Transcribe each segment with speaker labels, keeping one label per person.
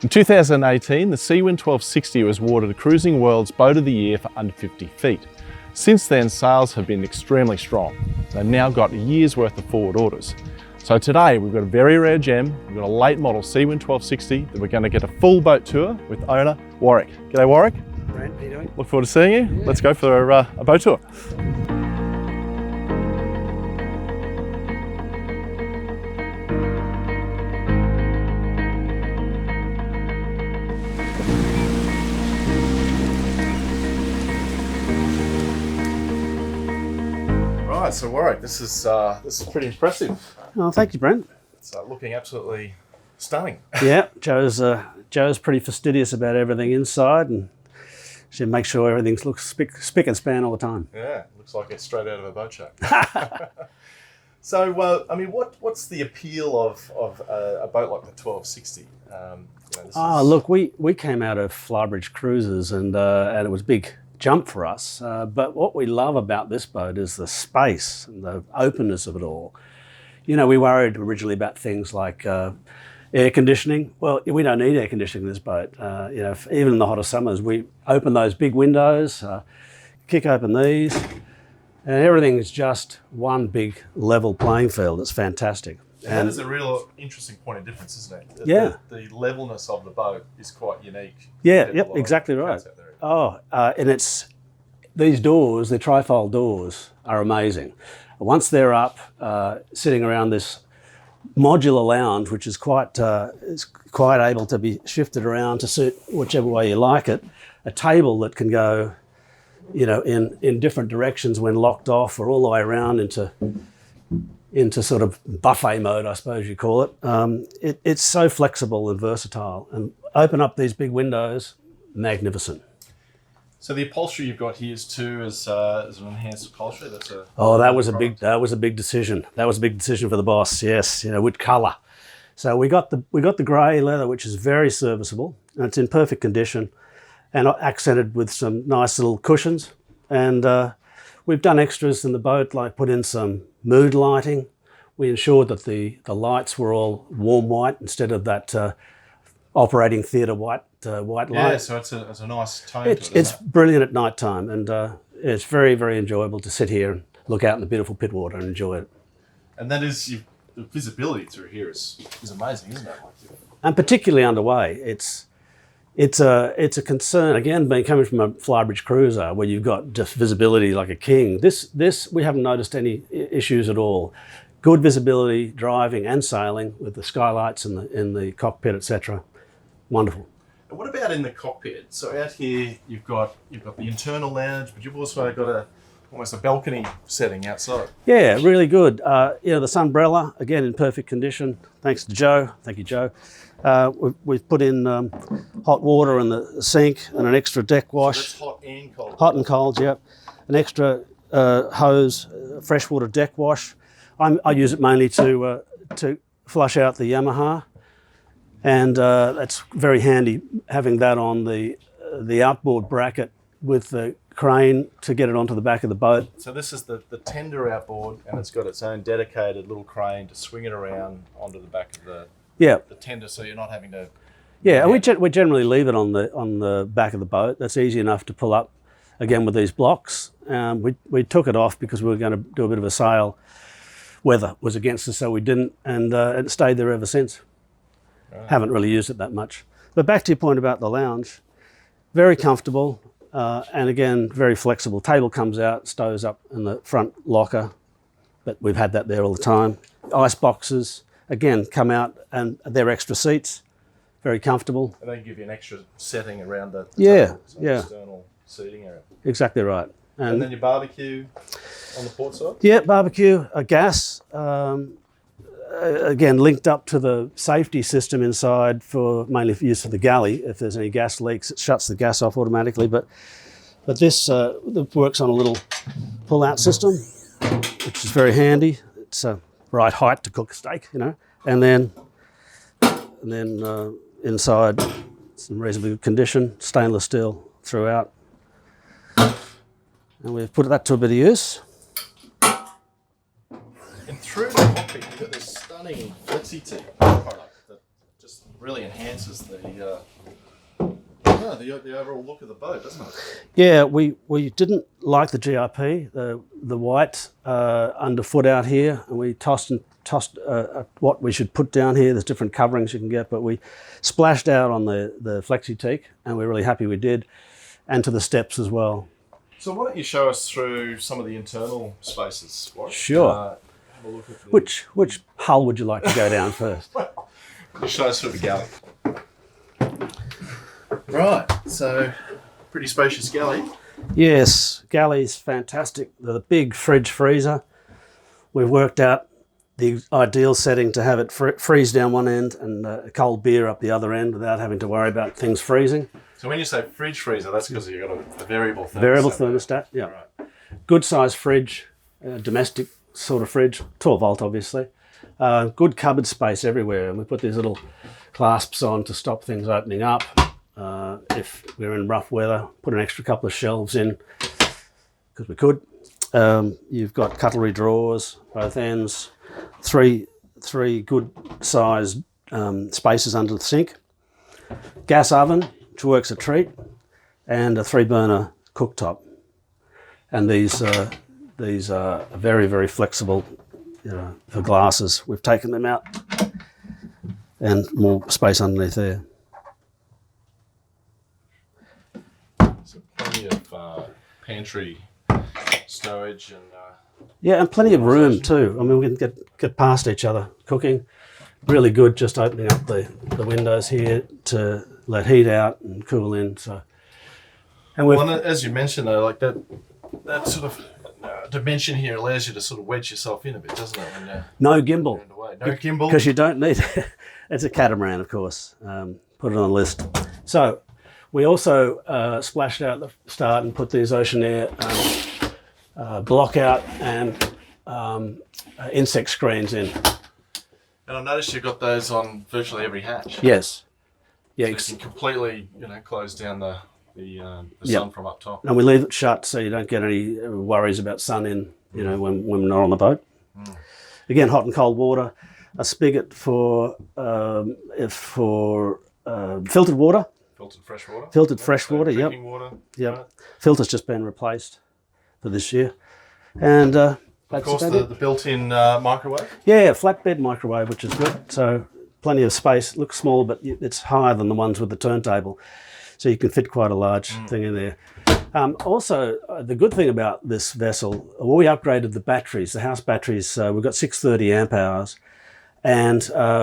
Speaker 1: In 2018, the Seawind 1260 was awarded Cruising World's Boat of the Year for under 50 feet. Since then, sales have been extremely strong. They've now got a year's worth of forward orders. So today we've got a very rare gem. We've got a late model Seawind 1260 that we're going to get a full boat tour with owner Warwick. G'day Warwick.
Speaker 2: Brent, how you doing?
Speaker 1: Look forward to seeing you. Yeah. Let's go for a boat tour. Right, so Warwick, this is pretty impressive.
Speaker 2: Oh, thank you, Brent.
Speaker 1: It's looking absolutely stunning.
Speaker 2: Yeah, Joe's pretty fastidious about everything inside, and she makes sure everything looks spick and span all the time.
Speaker 1: Yeah, looks like it's straight out of a boat show. So, I mean, what's the appeal of a boat like the 1260?
Speaker 2: Look, we came out of Flybridge Cruises, and it was a big jump for us. But what we love about this boat is the space and the openness of it all. You know, we worried originally about things like air conditioning. Well, we don't need air conditioning in this boat. You know, even in the hotter summers, we open those big windows, kick open these, and everything is just one big level playing field. It's fantastic.
Speaker 1: And that is a real interesting point of difference, isn't it?
Speaker 2: Yeah.
Speaker 1: The levelness of the boat is quite unique.
Speaker 2: Yeah, yep, exactly right. And it's these doors, the trifold doors, are amazing. Once they're up, sitting around this modular lounge, which is quite able to be shifted around to suit whichever way you like it, a table that can go, you know, in different directions when locked off, or all the way around into sort of buffet mode, I suppose you call it. It's so flexible and versatile, and open up these big windows, magnificent.
Speaker 1: So the upholstery you've got here is an enhanced upholstery.
Speaker 2: That was a big decision. That was a big decision for the boss. Yes, you know, with colour. So we got the grey leather, which is very serviceable, and it's in perfect condition, and accented with some nice little cushions. And we've done extras in the boat, like put in some mood lighting. We ensured that the lights were all warm white instead of that operating theatre white light.
Speaker 1: Yeah, so it's a nice tone to it.
Speaker 2: It's brilliant at night time, and it's very, very enjoyable to sit here and look out in the beautiful Pittwater and enjoy it.
Speaker 1: And that is, the visibility through here is amazing, isn't it?
Speaker 2: And particularly underway, it's a concern, again, coming from a Flybridge cruiser where you've got just visibility like a king. This we haven't noticed any issues at all. Good visibility, driving and sailing with the skylights in the cockpit, etc. Wonderful.
Speaker 1: And what about in the cockpit? So out here you've got the internal lounge, but you've also got almost a balcony setting outside.
Speaker 2: Yeah, really good. You know, the sunbrella, again, in perfect condition. Thanks to Joe. Thank you, Joe. We've put in hot water in the sink and an extra deck wash.
Speaker 1: So that's hot and cold.
Speaker 2: Hot and cold, yep. An extra hose, freshwater deck wash. I use it mainly to flush out the Yamaha, and that's very handy having that on the outboard bracket with the crane to get it onto the back of the boat.
Speaker 1: So this is the tender outboard, and it's got its own dedicated little crane to swing it around onto the back of the tender, so you're not having to.
Speaker 2: Yeah, and we generally leave it on the back of the boat. That's easy enough to pull up. Again with these blocks, we took it off because we were going to do a bit of a sail. Weather was against us, so we didn't, and it stayed there ever since. Right. Haven't really used it that much. But back to your point about the lounge, very comfortable, and again, very flexible. Table comes out, stows up in the front locker, but we've had that there all the time. Ice boxes, again, come out, and they're extra seats, very comfortable.
Speaker 1: And they give you an extra setting around the
Speaker 2: table,
Speaker 1: external seating area.
Speaker 2: Exactly right.
Speaker 1: And then your barbecue on the port side?
Speaker 2: Yeah, barbecue, a gas, again, linked up to the safety system inside mainly for use for the galley. If there's any gas leaks, it shuts the gas off automatically. But this works on a little pull-out system, which is very handy. It's a right height to cook a steak, you know. And then inside, it's in reasonably good condition, stainless steel throughout. And we've put that to a bit of use.
Speaker 1: And through the cockpit, you've got this stunning flexi-tee product that just really enhances the overall look of the boat, doesn't it?
Speaker 2: Yeah, we didn't like the GRP, the white underfoot out here, and we tossed what we should put down here. There's different coverings you can get, but we splashed out on the flexi teak, and we're really happy we did, and to the steps as well.
Speaker 1: So why don't you show us through some of the internal spaces, Warwick?
Speaker 2: Sure.
Speaker 1: Have a look at
Speaker 2: Which hull would you like to go down first?
Speaker 1: You show us through the galley. Right, so pretty spacious galley.
Speaker 2: Yes, galley's fantastic. The big fridge freezer. We've worked out the ideal setting to have it freeze down one end and a cold beer up the other end without having to worry about things freezing.
Speaker 1: So when you say fridge freezer, that's because you've got a variable thermostat.
Speaker 2: Variable thermostat, yeah.
Speaker 1: Right.
Speaker 2: Good size fridge, domestic sort of fridge, 12 volt obviously. Good cupboard space everywhere, and we put these little clasps on to stop things opening up. If we're in rough weather, put an extra couple of shelves in because we could. You've got cutlery drawers, both ends, three good sized spaces under the sink, gas oven, which works a treat, and a 3-burner cooktop. And these are very, very flexible, for glasses. We've taken them out and more space underneath there.
Speaker 1: So plenty of pantry stowage and
Speaker 2: yeah, and plenty of room too. I mean, we can get past each other cooking. Really good, just opening up the windows here to let heat out and cool in. So, and
Speaker 1: as you mentioned though, like that sort of dimension here allows you to sort of wedge yourself in a bit, doesn't it? When
Speaker 2: no gimbal.
Speaker 1: No gimbal.
Speaker 2: Because you don't need it. It's a catamaran, of course. Put it on the list. So we also splashed out the start and put these ocean air block out and insect screens in.
Speaker 1: And I noticed you've got those on virtually every hatch.
Speaker 2: Yes. Yeah.
Speaker 1: So you can completely, close down the sun from up top.
Speaker 2: And we leave it shut so you don't get any worries about sun in, when we're not on the boat. Mm. Again, hot and cold water. A spigot for filtered water.
Speaker 1: Filtered fresh water.
Speaker 2: Filtered fresh water. Yep.
Speaker 1: Drinking water.
Speaker 2: Yep. Right. Filter's just been replaced for this year, and
Speaker 1: of course the built-in microwave.
Speaker 2: Yeah, flatbed microwave, which is good. So plenty of space. Looks small, but it's higher than the ones with the turntable, so you can fit quite a large thing in there. Also, the good thing about this vessel, we upgraded the batteries, the house batteries. We've got 630 amp hours, and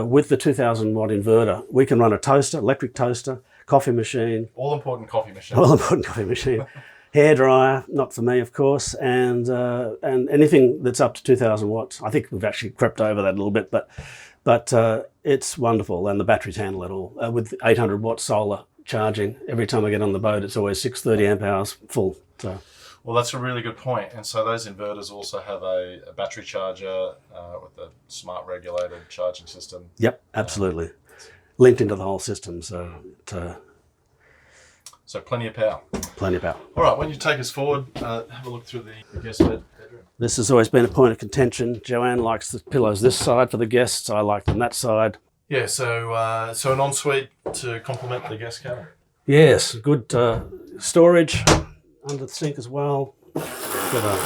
Speaker 2: with the 2,000 watt inverter, we can run a toaster, electric toaster, coffee machine.
Speaker 1: All important coffee machine.
Speaker 2: Hairdryer, not for me, of course, and anything that's up to 2,000 watts. I think we've actually crept over that a little bit, but it's wonderful, and the batteries handle it all. With 800 watt solar charging, every time I get on the boat, it's always 630 amp hours full. So.
Speaker 1: Well, that's a really good point. And so those inverters also have a battery charger with a smart regulated charging system.
Speaker 2: Yep, absolutely. Linked into the whole system, so
Speaker 1: plenty of power.
Speaker 2: Plenty of power.
Speaker 1: All right, when you take us forward, have a look through the guest bedroom.
Speaker 2: This has always been a point of contention. Joanne likes the pillows this side for the guests. I like them that side.
Speaker 1: Yeah, so an ensuite to complement the guest cabin.
Speaker 2: Yes, good storage under the sink as well. Got a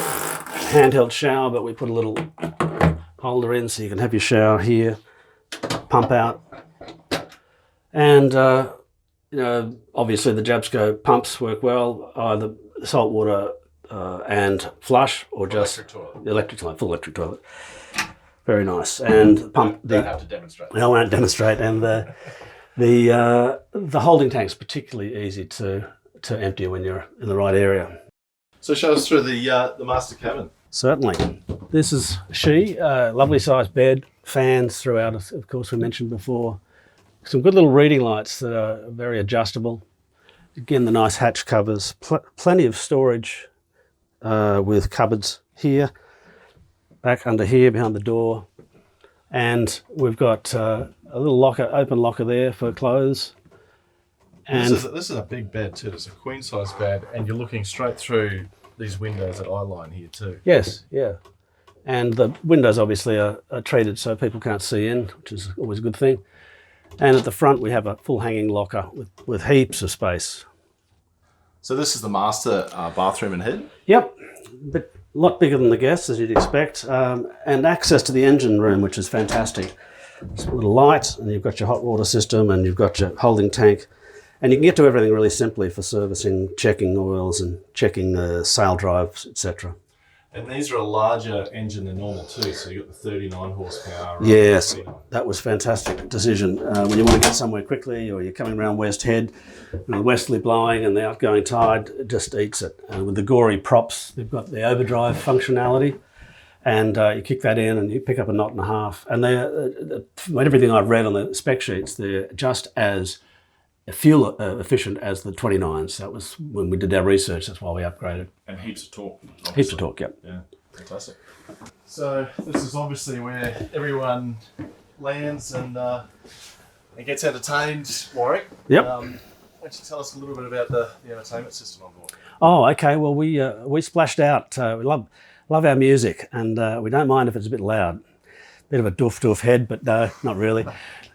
Speaker 2: handheld shower, but we put a little holder in so you can have your shower here, pump out. And, obviously the Jabsco pumps work well, either saltwater and flush or just electric toilet, full electric toilet. Very nice. And pump.
Speaker 1: Don't have to demonstrate.
Speaker 2: I won't demonstrate. And the holding tank's particularly easy to empty when you're in the right area.
Speaker 1: So show us through the master cabin.
Speaker 2: Certainly. This is lovely sized bed, fans throughout, of course, we mentioned before. Some good little reading lights that are very adjustable. Again, the nice hatch covers. Plenty of storage with cupboards here, back under here behind the door. And we've got a little open locker there for clothes. And
Speaker 1: this is a big bed too. It's a queen size bed, and you're looking straight through these windows at eyeline here too.
Speaker 2: Yes, yeah. And the windows obviously are treated so people can't see in, which is always a good thing. And at the front, we have a full hanging locker with heaps of space.
Speaker 1: So this is the master bathroom and head?
Speaker 2: Yep, but a lot bigger than the guests, as you'd expect, and access to the engine room, which is fantastic. It's a little light, and you've got your hot water system, and you've got your holding tank, and you can get to everything really simply for servicing, checking oils, and checking sail drives, etc.
Speaker 1: And these are a larger engine than normal too, so you've got the 39 horsepower.
Speaker 2: Yes, that was a fantastic decision. When you want to get somewhere quickly, or you're coming around West Head, the westerly blowing and the outgoing tide, it just eats it. With the gory props, they've got the overdrive functionality, and you kick that in and you pick up a knot and a half. And everything I've read on the spec sheets, they're just as fuel efficient as the 29s. That was when we did our research. That's why we upgraded.
Speaker 1: And heaps of torque. Obviously.
Speaker 2: Heaps of torque, yep.
Speaker 1: Yeah, fantastic. So this is obviously where everyone lands and gets entertained, Warwick.
Speaker 2: Yep.
Speaker 1: Why don't you tell us a little bit about the entertainment system on board?
Speaker 2: Oh, okay. Well, we splashed out. We love our music, and we don't mind if it's a bit loud. Bit of a doof head, but no, not really.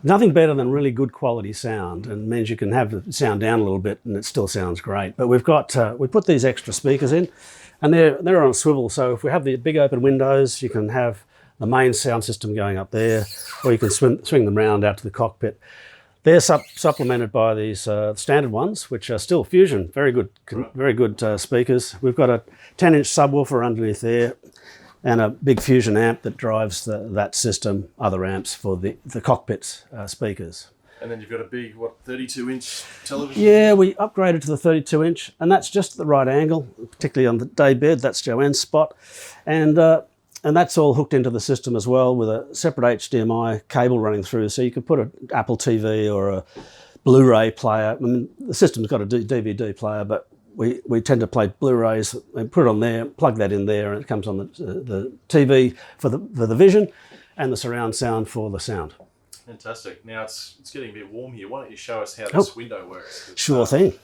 Speaker 2: Nothing better than really good quality sound, and means you can have the sound down a little bit and it still sounds great. But we've got we put these extra speakers in, and they're on a swivel. So if we have the big open windows, you can have the main sound system going up there, or you can swing them round out to the cockpit. They're supplemented by these standard ones, which are still Fusion, very good speakers. We've got a 10-inch subwoofer underneath there, and a big Fusion amp that drives that system, other amps for the cockpit speakers. And then you've got a big, 32-inch television? Yeah, we upgraded to the 32-inch, and that's just at the right angle, particularly on the day bed. That's Joanne's spot. And that's all hooked into the system as well with a separate HDMI cable running through, so you could put an Apple TV or a Blu-ray player. I mean, the system's got a DVD player, but we tend to play Blu-rays and put it on there, plug that in there, and it comes on the TV for the vision and the surround sound for the sound. Fantastic. Now it's getting a bit warm here. Why don't you show us how this window works? Sure thing.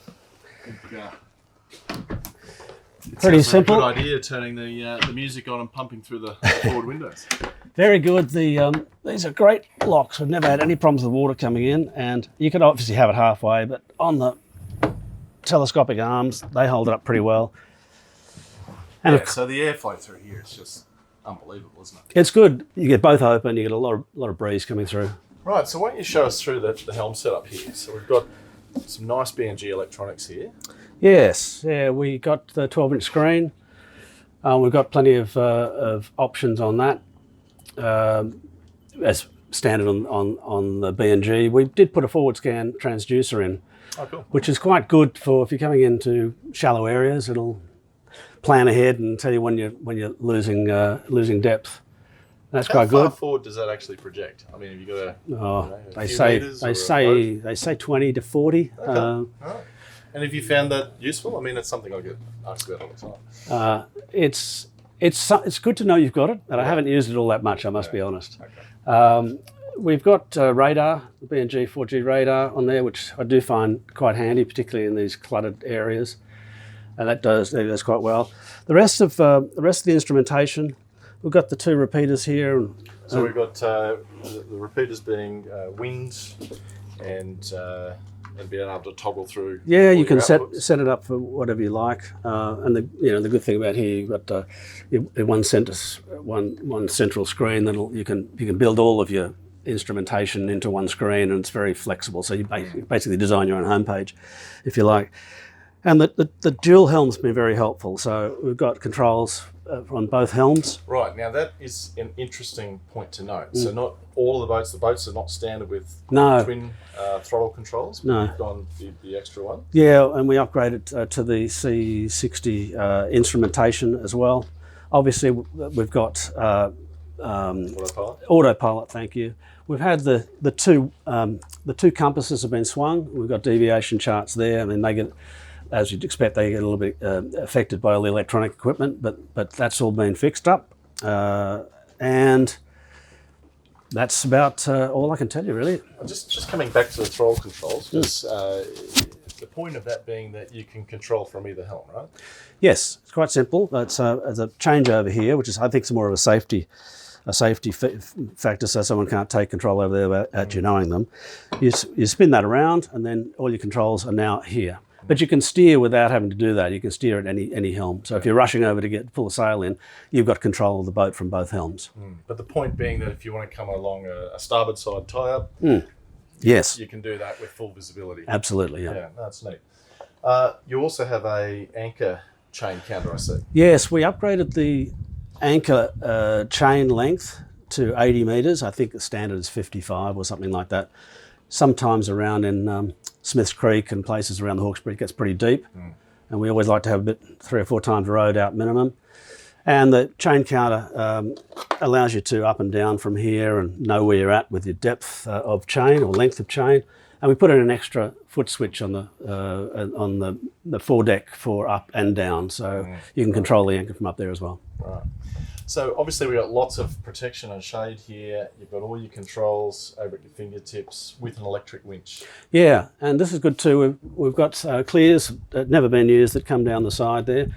Speaker 2: Pretty simple. Good idea, turning the music on and pumping through the forward windows. Very good. These are great locks. We've never had any problems with water coming in, and you can obviously have it halfway, but on the telescopic arms, they hold it up pretty well. And so the airflow through here is just unbelievable, isn't it? It's good. You get both open, you get a lot of breeze coming through. Right, so why don't you show us through the Helm setup here? So we've got some nice B&G electronics here. Yes, yeah, we got the 12-inch screen. We've got plenty of options on that, as standard on the B&G. We did put a forward scan transducer in. Oh, cool. Which is quite good for if you're coming into shallow areas. It'll plan ahead and tell you when you're losing depth. That's quite good. How far forward does that actually project? I mean, have you got they say 20 to 40. Okay. All right. And have you found that useful? I mean, it's something I get asked about all the time. It's good to know you've got it, but I haven't used it all that much. I must be honest. Okay. We've got radar, the B&G 4G radar on there, which I do find quite handy, particularly in these cluttered areas. And that does quite well. The rest of the instrumentation, we've got the two repeaters here. So we've got the repeaters being wings and being able to toggle through. Yeah, you can set it up for whatever you like. And the good thing about here, you've got one central screen. Then you can build all of your instrumentation into one screen, and it's very flexible. So you basically design your own homepage, if you like. And the dual helm's been very helpful. So we've got controls on both helms. Right, now that is an interesting point to note. So not all of the boats are not standard with twin throttle controls. No. You've gone the extra one. Yeah, and we upgraded to the C60 instrumentation as well. Obviously, we've got autopilot. Thank you. We've had the two compasses have been swung. We've got deviation charts there. I mean, they get, as you'd expect, they get a little bit affected by all the electronic equipment, but that's all been fixed up. And that's about all I can tell you, really. Just coming back to the throttle controls, because the point of that being that you can control from either helm, right? Yes, it's quite simple. It's a changeover here, which is, I think, more of a safety a safety factor so someone can't take control over there without you knowing them. You spin that around and then all your controls are now here. But you can steer without having to do that. You can steer at any helm. So if you're rushing over to pull a sail in, you've got control of the boat from both helms.
Speaker 1: But the point being that if you want to come along a starboard side tie-up,
Speaker 2: yes,
Speaker 1: you can do that with full visibility.
Speaker 2: Absolutely, yeah.
Speaker 1: Yeah, that's neat. You also have a anchor chain counter, I see.
Speaker 2: Yes, we upgraded the anchor chain length to 80 metres. I think the standard is 55 or something like that. Sometimes around in Smiths Creek and places around the Hawkesbury it gets pretty deep, and we always like to have a bit 3 or 4 times rowed out minimum. And the chain counter allows you to up and down from here and know where you're at with your depth of chain or length of chain. And we put in an extra foot switch on the foredeck for up and down, so you can control the anchor from up there as well.
Speaker 1: Right. So obviously we've got lots of protection and shade here. You've got all your controls over at your fingertips with an electric winch. Yeah, and this is good too. We've got clears that never been used that come down the side there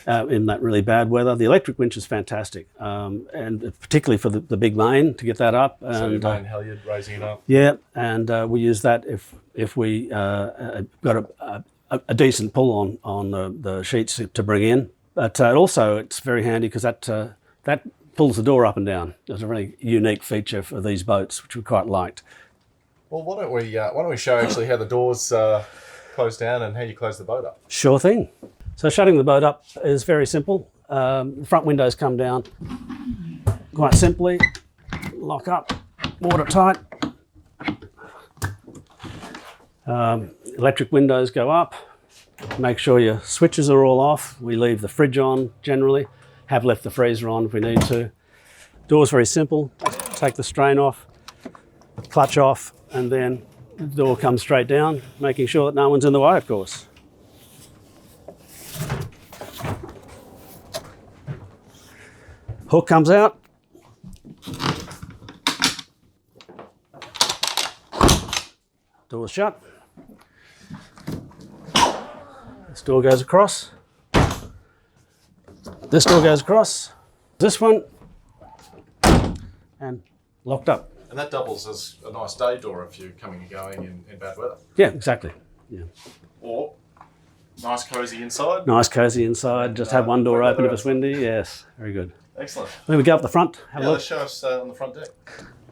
Speaker 1: in that really bad weather. The electric winch is fantastic, and particularly for the big main to get that up. So
Speaker 2: and,
Speaker 1: main halyard raising it up.
Speaker 2: Yeah, and we use that if we got a decent pull on the sheets to bring in. But also it's very handy because that pulls the door up and down. It's a really unique feature for these boats, which we quite liked.
Speaker 1: Well, why don't we show actually how the doors close down and how you close the boat up?
Speaker 2: Sure thing. So shutting the boat up is very simple. The front windows come down quite simply, lock up, watertight. Electric windows go up. Make sure your switches are all off. We leave the fridge on generally. Have left the freezer on if we need to. Door's very simple. Take the strain off, clutch off, and then the door comes straight down, making sure that no one's in the way, of course. Hook comes out. Door's shut. This door goes across. This door goes across. This one. And locked up.
Speaker 1: And that doubles as a nice day door if you're coming and going in bad weather.
Speaker 2: Yeah, exactly. Yeah.
Speaker 1: Or nice cosy inside.
Speaker 2: Nice cosy inside. Just have one door open if it's windy. Yes, very good.
Speaker 1: Excellent.
Speaker 2: Then we go up the front. Have a look.
Speaker 1: Let's show us on the front deck.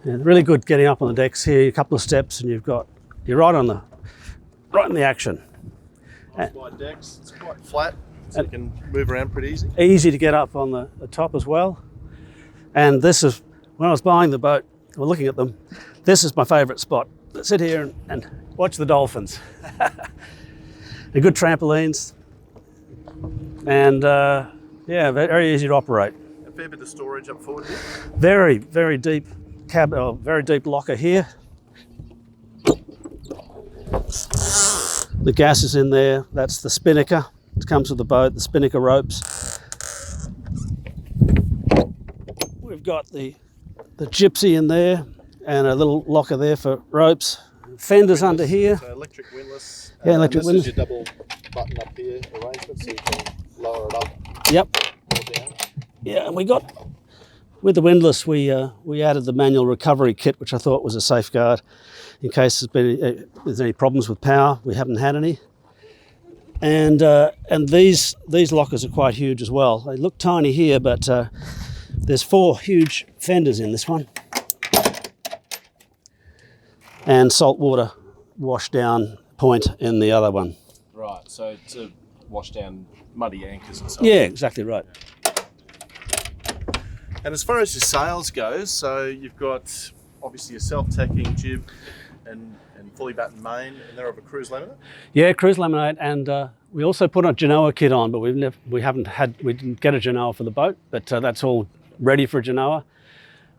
Speaker 2: Yeah, really good getting up on the decks here. A couple of steps, and you're right in the action.
Speaker 1: Nice wide decks. It's quite flat, so you can move around pretty easy.
Speaker 2: Easy to get up on the top as well. And this is, when I was buying the boat, or looking at them, this is my favourite spot. Sit here and watch the dolphins. They're good trampolines, and yeah, very easy to operate.
Speaker 1: A fair bit of storage up forward here.
Speaker 2: Very, very deep very deep locker here. The gas is in there. That's the spinnaker. It comes with the boat, the spinnaker ropes. We've got the gypsy in there and a little locker there for ropes. Fenders under here.
Speaker 1: So electric windlass.
Speaker 2: Yeah, electric windlass.
Speaker 1: This is your double button up here arrangement, so you can lower it up.
Speaker 2: Yep.
Speaker 1: Or down.
Speaker 2: Yeah, and we got, with the windlass, we added the manual recovery kit, which I thought was a safeguard in case there's any problems with power. We haven't had any. And these lockers are quite huge as well. They look tiny here, but there's 4 huge fenders in this one. And saltwater wash down point in the other one.
Speaker 1: Right, so to wash down muddy anchors and stuff.
Speaker 2: Yeah, exactly right.
Speaker 1: And as far as your sails goes, so you've got obviously a self-tacking jib and fully battened main, and they're of a cruise laminate?
Speaker 2: Yeah, cruise laminate, and we also put a Genoa kit on, but we didn't get a Genoa for the boat, but that's all ready for a Genoa.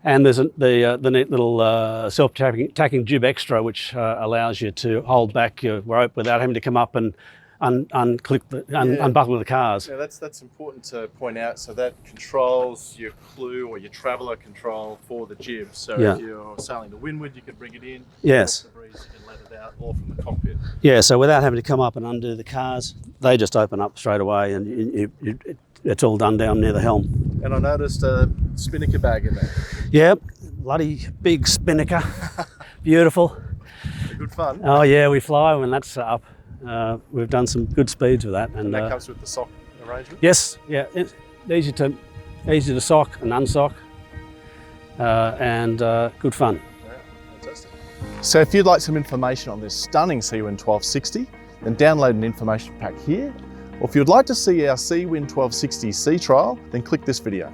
Speaker 2: And there's the neat little self-tacking jib extra, which allows you to hold back your rope without having to come up and unbuckle the cars.
Speaker 1: Yeah, that's important to point out. So that controls your clue or your traveller control for the jib. So if you're sailing to windward, you can bring it in.
Speaker 2: Yes.
Speaker 1: The breeze, you can let it out, or from the cockpit.
Speaker 2: Yeah, so without having to come up and undo the cars, they just open up straight away, and it's all done down near the helm.
Speaker 1: And I noticed a spinnaker bag in there.
Speaker 2: Yep, bloody big spinnaker, beautiful.
Speaker 1: Good fun.
Speaker 2: Oh yeah, we fly when that's up. We've done some good speeds with that.
Speaker 1: And that comes with the sock arrangement?
Speaker 2: Yes, yeah, it's easy to sock and unsock, and good fun.
Speaker 1: Yeah, fantastic. So if you'd like some information on this stunning Seawind 1260, then download an information pack here. Or if you'd like to see our Seawind 1260 sea trial, then click this video.